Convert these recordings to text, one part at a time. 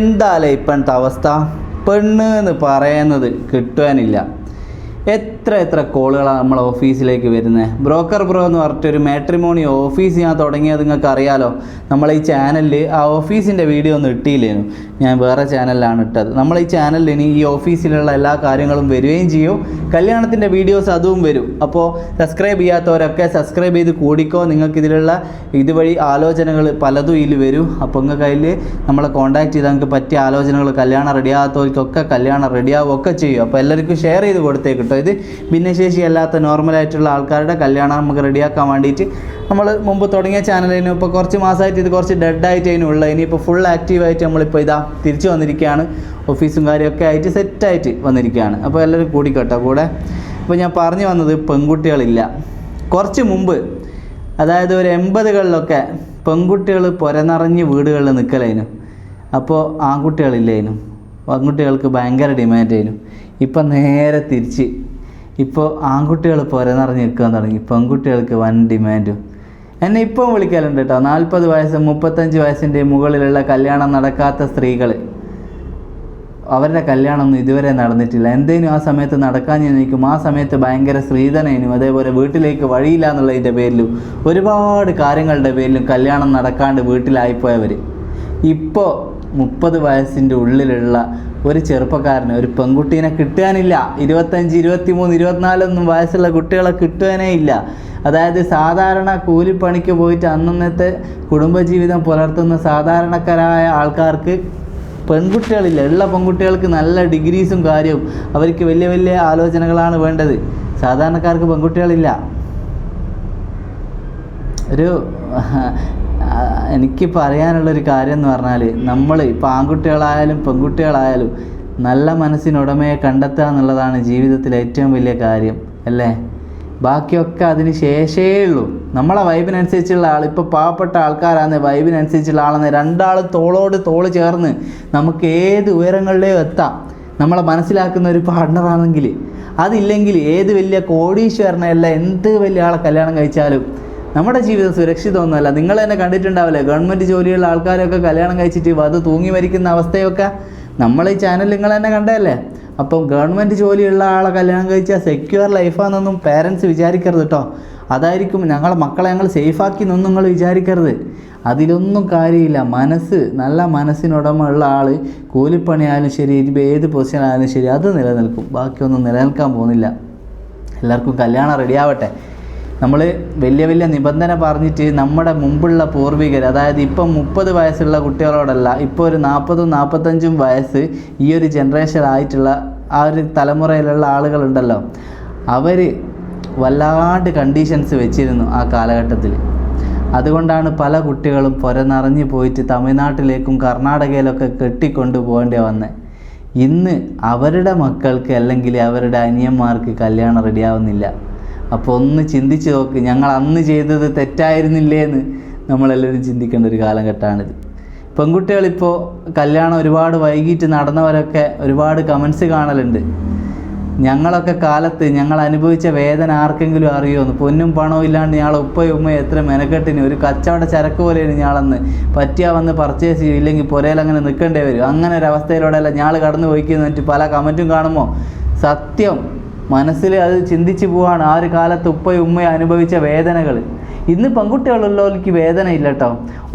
എന്തായാലും ഇപ്പോഴത്തെ അവസ്ഥ പെണ്ണ് എന്ന് പറയുന്നത് കിട്ടുവാനില്ല. എത്ര കോളുകളാണ് നമ്മളെ ഓഫീസിലേക്ക് വരുന്നത്. ബ്രോക്കർ ബ്രോ എന്ന് പറഞ്ഞിട്ടൊരു മാട്രിമോണി ഓഫീസ് ഞാൻ തുടങ്ങിയത് നിങ്ങൾക്ക് അറിയാലോ. നമ്മളെ ഈ ചാനലിൽ ആ ഓഫീസിൻ്റെ വീഡിയോ ഒന്നും ഇട്ടില്ലേനു, ഞാൻ വേറെ ചാനലിലാണ് ഇട്ടത്. നമ്മളെ ഈ ചാനലിൽ ഇനി ഈ ഓഫീസിലുള്ള എല്ലാ കാര്യങ്ങളും വരികയും ചെയ്യും, കല്യാണത്തിൻ്റെ വീഡിയോസ് അതും വരും. അപ്പോൾ സബ്സ്ക്രൈബ് ചെയ്യാത്തവരൊക്കെ സബ്സ്ക്രൈബ് ചെയ്ത് കൂടിക്കോ. നിങ്ങൾക്കിതിലുള്ള ഇതുവഴി ആലോചനകൾ പലതും ഇതിൽ വരും. അപ്പോൾ നിങ്ങൾക്ക് അതിൽ നമ്മളെ കോൺടാക്ട് ചെയ്താൽ നിങ്ങൾക്ക് പറ്റിയ ആലോചനകൾ, കല്യാണം റെഡിയാകാത്തവർക്കൊക്കെ കല്യാണം റെഡിയാവുക ഒക്കെ ചെയ്യും. അപ്പോൾ എല്ലാവർക്കും ഷെയർ ചെയ്ത് കൊടുത്തേക്കിട്ടോ. ഇത് ഭിന്നശേഷി അല്ലാത്ത നോർമലായിട്ടുള്ള ആൾക്കാരുടെ കല്യാണം നമുക്ക് റെഡിയാക്കാൻ വേണ്ടിയിട്ട് നമ്മൾ മുമ്പ് തുടങ്ങിയ ചാനലിന് ഇപ്പോൾ കുറച്ച് മാസമായിട്ട് ഇത് കുറച്ച് ഡെഡായിട്ട് അതിനുള്ള, ഇനിയിപ്പോൾ ഫുൾ ആക്റ്റീവായിട്ട് നമ്മളിപ്പോൾ തിരിച്ചു വന്നിരിക്കുകയാണ്. ഓഫീസും കാര്യമൊക്കെ ആയിട്ട് സെറ്റായിട്ട് വന്നിരിക്കുകയാണ്. അപ്പോൾ എല്ലാവരും കൂടിക്കോട്ടെ കൂടെ. അപ്പോൾ ഞാൻ പറഞ്ഞു വന്നത് പെൺകുട്ടികളില്ല. കുറച്ച് മുമ്പ്, അതായത് ഒരു 80കളിലൊക്കെ പെൺകുട്ടികൾ പുരനിറഞ്ഞ് വീടുകളിൽ നിൽക്കലായിരുന്നു. അപ്പോൾ ആൺകുട്ടികളില്ലായിരുന്നു, ആൺകുട്ടികൾക്ക് ഭയങ്കര ഡിമാൻഡായിരുന്നു. ഇപ്പം നേരെ തിരിച്ച്, ഇപ്പോൾ ആൺകുട്ടികൾ പുരനിറഞ്ഞ് നിൽക്കാൻ തുടങ്ങി, പെൺകുട്ടികൾക്ക് വൻ ഡിമാൻഡും. എന്നെ ഇപ്പം വിളിക്കലുണ്ട് കേട്ടോ. 40 വയസ്സ് 35 വയസ്സിൻ്റെ മുകളിലുള്ള കല്യാണം നടക്കാത്ത സ്ത്രീകൾ, അവരുടെ കല്യാണമൊന്നും ഇതുവരെ നടന്നിട്ടില്ല. എന്തേനും ആ സമയത്ത് നടക്കാൻ ചോദിക്കും. ആ സമയത്ത് ഭയങ്കര സ്ത്രീധനേനും അതേപോലെ വീട്ടിലേക്ക് വഴിയില്ല എന്നുള്ളതിൻ്റെ പേരിലും ഒരുപാട് കാര്യങ്ങളുടെ പേരിലും കല്യാണം നടക്കാണ്ട് വീട്ടിലായിപ്പോയവർ. ഇപ്പോൾ 30 വയസ്സിൻ്റെ ഉള്ളിലുള്ള ഒരു ചെറുപ്പക്കാരന്, ഒരു പെൺകുട്ടീനെ കിട്ടാനില്ല. 25, 23, 24 വയസ്സുള്ള കുട്ടികളെ കിട്ടുവാനേ ഇല്ല. അതായത് സാധാരണ കൂലിപ്പണിക്ക് പോയിട്ട് അന്നത്തെ കുടുംബജീവിതം പുലർത്തുന്ന സാധാരണക്കാരായ ആൾക്കാർക്ക് പെൺകുട്ടികളില്ല. ഉള്ള പെൺകുട്ടികൾക്ക് നല്ല ഡിഗ്രീസും കാര്യവും, അവർക്ക് വലിയ വലിയ ആലോചനകളാണ് വേണ്ടത്. സാധാരണക്കാർക്ക് പെൺകുട്ടികളില്ല. എനിക്ക് പറയാനുള്ളൊരു കാര്യം എന്ന് പറഞ്ഞാൽ, നമ്മൾ ഇപ്പോൾ ആൺകുട്ടികളായാലും പെൺകുട്ടികളായാലും നല്ല മനസ്സിനുടമയെ കണ്ടെത്തുക എന്നുള്ളതാണ് ജീവിതത്തിലെ ഏറ്റവും വലിയ കാര്യം, അല്ലേ? ബാക്കിയൊക്കെ അതിന് ശേഷമേ ഉള്ളൂ. നമ്മളെ വൈബിനനുസരിച്ചുള്ള ആൾ, ഇപ്പോൾ പാവപ്പെട്ട ആൾക്കാരാണ് വൈബിനനുസരിച്ചുള്ള ആളെന്ന്, രണ്ടാളും തോളോട് തോള് ചേർന്ന് നമുക്ക് ഏത് ഉയരങ്ങളിലേയും എത്താം. നമ്മളെ മനസ്സിലാക്കുന്ന ഒരു പാർട്ട്ണറാണെങ്കിൽ. അതില്ലെങ്കിൽ ഏത് വലിയ കോടീശ്വരനല്ല, എന്ത് വലിയ ആളെ കല്യാണം കഴിച്ചാലും നമ്മുടെ ജീവിതം സുരക്ഷിതമൊന്നുമല്ല. നിങ്ങൾ തന്നെ കണ്ടിട്ടുണ്ടാവില്ലേ, ഗവൺമെൻറ് ജോലിയുള്ള ആൾക്കാരൊക്കെ കല്യാണം കഴിച്ചിട്ട് വധു തൂങ്ങി മരിക്കുന്ന അവസ്ഥയൊക്കെ നമ്മളെ ഈ ചാനൽ നിങ്ങൾ തന്നെ കണ്ടതല്ലേ. അപ്പം ഗവൺമെൻറ് ജോലിയുള്ള ആളെ കല്യാണം കഴിച്ചാൽ സെക്യൂർ ലൈഫാണെന്നൊന്നും പേരൻസ് വിചാരിക്കരുത് കേട്ടോ. അതായിരിക്കും ഞങ്ങളെ മക്കളെ ഞങ്ങൾ സേഫാക്കി എന്നൊന്നും നിങ്ങൾ വിചാരിക്കരുത്. അതിലൊന്നും കാര്യമില്ല. നല്ല മനസ്സിനുടമ ഉള്ള ആൾ കൂലിപ്പണിയായാലും ശരി, ഏത് പൊസിഷനായാലും ശരി, അത് നിലനിൽക്കും. ബാക്കിയൊന്നും നിലനിൽക്കാൻ പോകുന്നില്ല. എല്ലാവർക്കും കല്യാണം റെഡിയാവട്ടെ. നമ്മൾ വലിയ വലിയ നിബന്ധന പറഞ്ഞിട്ട് നമ്മുടെ മുമ്പുള്ള പൂർവികർ, അതായത് ഇപ്പം 30 വയസ്സുള്ള കുട്ടികളോടല്ല, ഇപ്പോൾ ഒരു 40, 45 വയസ്സ് ഈ ഒരു ജനറേഷൻ ആയിട്ടുള്ള ആ ഒരു തലമുറയിലുള്ള ആളുകളുണ്ടല്ലോ, അവർ വല്ലാണ്ട് കണ്ടീഷൻസ് വെച്ചിരുന്നു ആ കാലഘട്ടത്തിൽ. അതുകൊണ്ടാണ് പല കുട്ടികളും പുരനിറഞ്ഞ് പോയിട്ട് തമിഴ്നാട്ടിലേക്കും കർണാടകയിലൊക്കെ കെട്ടിക്കൊണ്ടു പോകേണ്ടി വന്നത്. ഇന്ന് അവരുടെ മക്കൾക്ക് അല്ലെങ്കിൽ അവരുടെ അനിയന്മാർക്ക് കല്യാണം റെഡിയാവുന്നില്ല. അപ്പോൾ ഒന്ന് ചിന്തിച്ച് നോക്ക്, ഞങ്ങൾ അന്ന് ചെയ്തത് തെറ്റായിരുന്നില്ലേ എന്ന് നമ്മളെല്ലാവരും ചിന്തിക്കേണ്ട ഒരു കാലഘട്ടമാണിത്. പെൺകുട്ടികളിപ്പോൾ കല്യാണം ഒരുപാട് വൈകിട്ട് നടന്നവരൊക്കെ ഒരുപാട് കമൻസ് കാണലുണ്ട്. ഞങ്ങളൊക്കെ കാലത്ത് ഞങ്ങൾ അനുഭവിച്ച വേദന ആർക്കെങ്കിലും അറിയുമെന്ന്. പൊന്നും പണവും ഇല്ലാണ്ട് ഞങ്ങൾ ഉപ്പയും ഉമ്മയും എത്ര മെനക്കെട്ടിന്, ഒരു കച്ചവട ചരക്ക് പോലെയാണ് ഞാളന്ന്. പറ്റിയാൽ വന്ന് പർച്ചേസ് ചെയ്യും, ഇല്ലെങ്കിൽ പുരയിൽ അങ്ങനെ നിൽക്കേണ്ടി വരും. അങ്ങനെ ഒരു അവസ്ഥയിലൂടെയല്ല ഞാൾ കടന്നു പോയിക്കുന്നിട്ട് പല കമൻറ്റും കാണുമ്പോൾ സത്യം മനസ്സിൽ അത് ചിന്തിച്ച് പോവാണ്. ആ ഒരു കാലത്ത് ഉപ്പയും ഉമ്മയും അനുഭവിച്ച വേദനകൾ. ഇന്ന് പെൺകുട്ടികളുള്ളവർക്ക് വേദന ഇല്ല കേട്ടോ.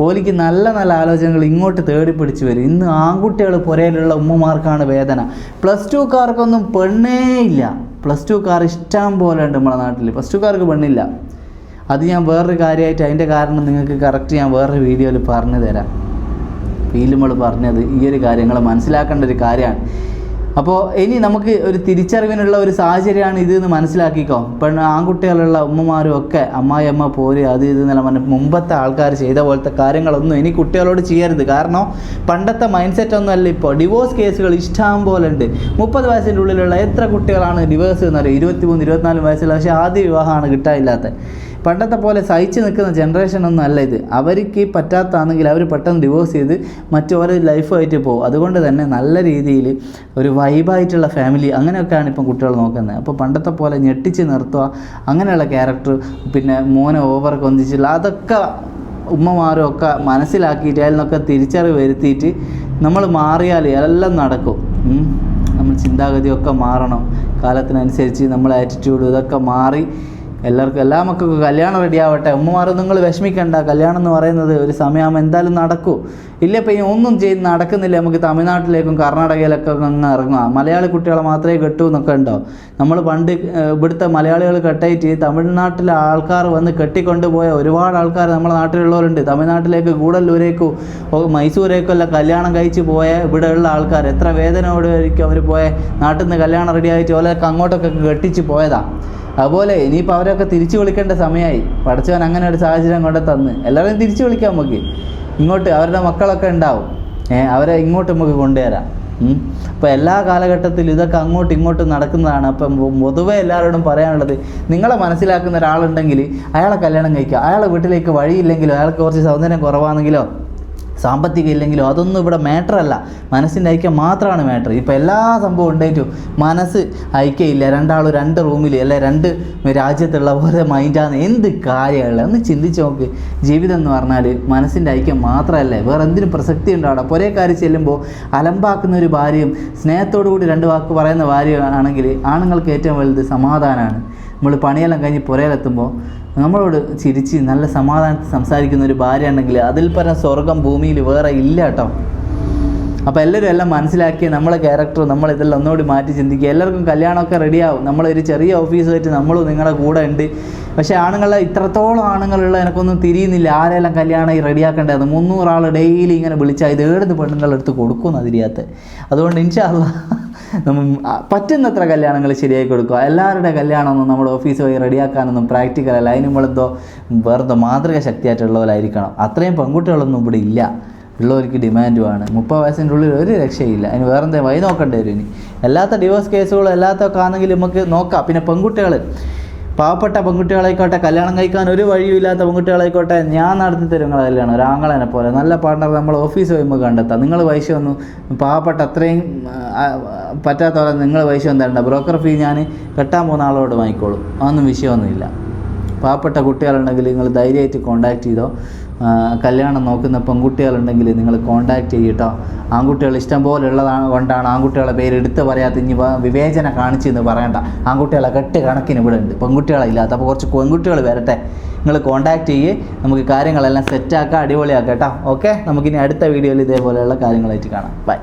ഓലിക്ക് നല്ല നല്ല ആലോചനകൾ ഇങ്ങോട്ട് തേടി പിടിച്ച് വരും. ഇന്ന് ആൺകുട്ടികൾ പുരയിലുള്ള ഉമ്മമാർക്കാണ് വേദന. +2കാർക്കൊന്നും പെണ്ണേ ഇല്ല. +2കാർ ഇഷ്ടം പോലെ ഉണ്ട് നമ്മളെ നാട്ടിൽ. +2കാർക്ക് പെണ്ണില്ല. അത് ഞാൻ വേറൊരു കാര്യമായിട്ട്, അതിൻ്റെ കാരണം നിങ്ങൾക്ക് കറക്റ്റ് ഞാൻ വേറൊരു വീഡിയോയിൽ പറഞ്ഞു തരാം. ഫീലുമ്പോൾ പറഞ്ഞത് ഈ ഒരു കാര്യങ്ങൾ മനസ്സിലാക്കേണ്ട ഒരു കാര്യമാണ്. അപ്പോൾ ഇനി നമുക്ക് ഒരു തിരിച്ചറിവിനുള്ള ഒരു സാഹചര്യമാണ് ഇത് എന്ന് മനസ്സിലാക്കിക്കോ. ആൺകുട്ടികളുള്ള ഉമ്മമാരും ഒക്കെ അമ്മായിയമ്മ പോര് അത് ഇത് എന്നെല്ലാം പറഞ്ഞ് മുമ്പത്തെ ആൾക്കാർ ചെയ്ത പോലത്തെ കാര്യങ്ങളൊന്നും ഇനി കുട്ടികളോട് ചെയ്യരുത്. കാരണം പണ്ടത്തെ മൈൻഡ് സെറ്റ് ഒന്നും അല്ല ഇപ്പോൾ. ഡിവോഴ്സ് കേസുകൾ ഇഷ്ടം പോലെ ഉണ്ട്. 30 വയസ്സിൻ്റെ ഉള്ളിലുള്ള എത്ര കുട്ടികളാണ് ഡിവോഴ്സ് എന്നറിയാം? 23, 24 വയസ്സുള്ള, പക്ഷേ ആദ്യ വിവാഹമാണ് കിട്ടാനില്ലാത്തത്. പണ്ടത്തെ പോലെ സഹിച്ച് നിൽക്കുന്ന ജനറേഷനൊന്നും അല്ല ഇത്. അവർക്ക് പറ്റാത്താണെങ്കിൽ അവർ പെട്ടെന്ന് ഡിവോഴ്സ് ചെയ്ത് മറ്റൊരു ലൈഫായിട്ട് പോകും. അതുകൊണ്ട് തന്നെ നല്ല രീതിയിൽ ഒരു വൈബായിട്ടുള്ള ഫാമിലി അങ്ങനെയൊക്കെയാണ് ഇപ്പം കുട്ടികൾ നോക്കുന്നത്. അപ്പോൾ പണ്ടത്തെ പോലെ ഞെട്ടിച്ച് നിർത്തുക അങ്ങനെയുള്ള ക്യാരക്ടർ, പിന്നെ മോനെ ഓവർ കൊഞ്ചിച്ചില്ല, അതൊക്കെ ഉമ്മമാരും ഒക്കെ മനസ്സിലാക്കിയിട്ട് അതിൽ നിന്നൊക്കെ തിരിച്ചറിവ് വരുത്തിയിട്ട് നമ്മൾ മാറിയാൽ എല്ലാം നടക്കും. നമ്മൾ ചിന്താഗതിയൊക്കെ മാറണം. കാലത്തിനനുസരിച്ച് നമ്മളെ ആറ്റിറ്റ്യൂഡ് ഇതൊക്കെ മാറി എല്ലാവർക്കും എല്ലാ മക്കൾക്കും കല്യാണം റെഡി ആവട്ടെ. ഉമ്മമാരും നിങ്ങൾ വിഷമിക്കണ്ട. കല്യാണം എന്ന് പറയുന്നത് ഒരു സമയമാകുമ്പോൾ എന്തായാലും നടക്കും. ഇല്ല ഇപ്പം ഈ ഒന്നും ചെയ്ത് നടക്കുന്നില്ല, നമുക്ക് തമിഴ്നാട്ടിലേക്കും കർണാടകയിലൊക്കെ അങ്ങ് ഇറങ്ങുക. മലയാളി കുട്ടികളെ മാത്രമേ കെട്ടൂ എന്നൊക്കെ ഉണ്ടോ? നമ്മൾ പണ്ട് ഇവിടുത്തെ മലയാളികൾ കെട്ടായിട്ട് തമിഴ്നാട്ടിലെ ആൾക്കാർ വന്ന് കെട്ടിക്കൊണ്ടുപോയ ഒരുപാട് ആൾക്കാർ നമ്മുടെ നാട്ടിലുള്ളവരുണ്ട്. തമിഴ്നാട്ടിലേക്ക് ഗൂഡല്ലൂരേക്കോ മൈസൂരേക്കോ എല്ലാം കല്യാണം കഴിച്ച് പോയ ഇവിടെയുള്ള ആൾക്കാർ എത്ര വേദനയോടായിരിക്കും അവർ പോയ നാട്ടിൽ നിന്ന് കല്യാണം റെഡി ആയിട്ട് ഓലൊക്കെ അങ്ങോട്ടൊക്കെ കെട്ടിച്ച് പോയതാണ്. അതുപോലെ ഇനിയിപ്പോൾ അവരൊക്കെ തിരിച്ചു വിളിക്കേണ്ട സമയമായി. പഠിച്ചവൻ അങ്ങനെ ഒരു സാഹചര്യം കൊണ്ട് തന്ന് എല്ലാവരെയും തിരിച്ചു വിളിക്കാം. നമുക്ക് ഇങ്ങോട്ട് അവരുടെ മക്കളൊക്കെ ഉണ്ടാവും, അവരെ ഇങ്ങോട്ട് നമുക്ക് കൊണ്ടുവരാം. അപ്പോൾ എല്ലാ കാലഘട്ടത്തിലും ഇതൊക്കെ അങ്ങോട്ടും ഇങ്ങോട്ടും നടക്കുന്നതാണ്. അപ്പം പൊതുവെ എല്ലാവരോടും പറയാനുള്ളത്, നിങ്ങളെ മനസ്സിലാക്കുന്ന ഒരാളുണ്ടെങ്കിൽ അയാളെ കല്യാണം കഴിക്കുക. അയാളെ വീട്ടിലേക്ക് വഴിയില്ലെങ്കിലോ അയാൾക്ക് കുറച്ച് സൗന്ദര്യം കുറവാണെങ്കിലോ സാമ്പത്തികം ഇല്ലെങ്കിലോ അതൊന്നും ഇവിടെ മാറ്ററല്ല. മനസ്സിൻ്റെ ഐക്യം മാത്രമാണ് മാറ്റർ. ഇപ്പോൾ എല്ലാ സംഭവം ഉണ്ടായിട്ടും മനസ്സ് ഐക്യമില്ല. രണ്ടാളും രണ്ട് റൂമിൽ അല്ലെ രണ്ട് രാജ്യത്തുള്ള പോലെ മൈൻഡാണ്. എന്ത് കാര്യമുള്ള ഒന്ന് ചിന്തിച്ച് നോക്ക്. ജീവിതം എന്ന് പറഞ്ഞാൽ മനസ്സിൻ്റെ ഐക്യം മാത്രമല്ലേ, വേറെ എന്തിനും പ്രസക്തി ഉണ്ട് അവിടെ. ഒരേ കാര്യം ചെല്ലുമ്പോൾ അലമ്പാക്കുന്ന ഒരു ഭാര്യയും സ്നേഹത്തോടു കൂടി രണ്ട് വാക്ക് പറയുന്ന ഭാര്യ ആണെങ്കിൽ ആണുങ്ങൾക്ക് ഏറ്റവും വലുത് സമാധാനമാണ്. നമ്മൾ പണിയെല്ലാം കഴിഞ്ഞ് പുരയിലെത്തുമ്പോൾ നമ്മളോട് ചിരിച്ച് നല്ല സമാധാനത്തിൽ സംസാരിക്കുന്ന ഒരു ഭാര്യ ഉണ്ടെങ്കിൽ അതിൽ പരം സ്വർഗം ഭൂമിയിൽ വേറെ ഇല്ല കേട്ടോ. അപ്പോൾ എല്ലാവരും എല്ലാം മനസ്സിലാക്കി നമ്മളെ ക്യാരക്ടർ നമ്മളിതെല്ലാം ഒന്നുകൂടി മാറ്റി ചിന്തിക്കുക. എല്ലാവർക്കും കല്യാണമൊക്കെ റെഡിയാവും. നമ്മളൊരു ചെറിയ ഓഫീസുമായിട്ട് നമ്മളും നിങ്ങളുടെ കൂടെ ഉണ്ട്. പക്ഷേ ആണുങ്ങളെ ഇത്രത്തോളം ആണുങ്ങളുള്ള എനിക്കൊന്നും തിരിയുന്നില്ല. ആരെല്ലാം കല്യാണം ഈ റെഡിയാക്കേണ്ടത് 300 ആൾ ഡെയിലി ഇങ്ങനെ വിളിച്ചാൽ ഇത് ഏത് പെണ്ണുങ്ങളെടുത്ത് കൊടുക്കുമെന്ന് അതിരിയാത്ത. അതുകൊണ്ട് ഇൻഷാ അല്ലാഹ് നമ്മൾ പറ്റുന്നത്ര കല്യാണങ്ങൾ ശരിയാക്കി കൊടുക്കുക. എല്ലാവരുടെ കല്യാണമൊന്നും നമ്മുടെ ഓഫീസ് വഴി റെഡിയാക്കാനൊന്നും പ്രാക്ടിക്കലല്ല. അതിന് നമ്മളെന്തോ വേറെന്തോ മാതൃക ശക്തിയായിട്ടുള്ളവരായിരിക്കണം. അത്രയും പെൺകുട്ടികളൊന്നും ഇവിടെ ഇല്ല. ഉള്ളവർക്ക് ഡിമാൻഡുമാണ്. 30 വയസ്സിൻ്റെ ഉള്ളിൽ ഒരു രക്ഷയില്ല. അതിന് വേറെന്താ വഴി നോക്കേണ്ടി വരും. ഇനി എല്ലാത്ത ഡിവോഴ്സ് കേസുകളും എല്ലാത്തൊക്കെ ആണെങ്കിൽ നമുക്ക് നോക്കാം. പിന്നെ പെൺകുട്ടികൾ, പാവപ്പെട്ട പെൺകുട്ടികളായിക്കോട്ടെ, കല്യാണം കഴിക്കാൻ ഒരു വഴിയും ഇല്ലാത്ത പെൺകുട്ടികളായിക്കോട്ടെ, ഞാൻ നടത്തി തരും നിങ്ങളെ കല്യാണം. ഒരു ആങ്ങളെനെ പോലെ നല്ല പാർട്ണർ നമ്മൾ ഓഫീസ് വരുമ്പോൾ കണ്ടെത്താം. നിങ്ങൾ പൈസ ഒന്നും പാവപ്പെട്ട അത്രയും പറ്റാത്ത പോലെ നിങ്ങൾ പൈസ ഒന്നും തരണ്ട. ബ്രോക്കർ ഫീ ഞാൻ കെട്ടാൻ പോകുന്ന ആളോട് വാങ്ങിക്കോളും. അതൊന്നും വിഷയമൊന്നുമില്ല. പാവപ്പെട്ട കുട്ടികളുണ്ടെങ്കിൽ നിങ്ങൾ ധൈര്യമായിട്ട് കോൺടാക്റ്റ് ചെയ്തോ. കല്യാണം നോക്കുന്ന പെൺകുട്ടികളുണ്ടെങ്കിൽ നിങ്ങൾ കോൺടാക്റ്റ് ചെയ്യട്ടോ. ആൺകുട്ടികൾ ഇഷ്ടം പോലെ ഉള്ളതാണ് കൊണ്ടാണ് ആൺകുട്ടികളെ പേര് എടുത്ത് പറയാത്ത. ഇനി വിവേചന കാണിച്ചെന്ന് പറയണ്ട. ആൺകുട്ടികളെ കെട്ട് കണക്കിന് ഇവിടെ ഉണ്ട്, പെൺകുട്ടികളെ ഇല്ലാത്ത. അപ്പോൾ കുറച്ച് പെൺകുട്ടികൾ വരട്ടെ, നിങ്ങൾ കോൺടാക്റ്റ് ചെയ്യേ. നമുക്ക് കാര്യങ്ങളെല്ലാം സെറ്റാക്കാം, അടിപൊളിയാക്കാം കേട്ടോ. ഓക്കെ, നമുക്കിനി അടുത്ത വീഡിയോയിൽ ഇതേപോലെയുള്ള കാര്യങ്ങളായിട്ട് കാണാം. ബൈ.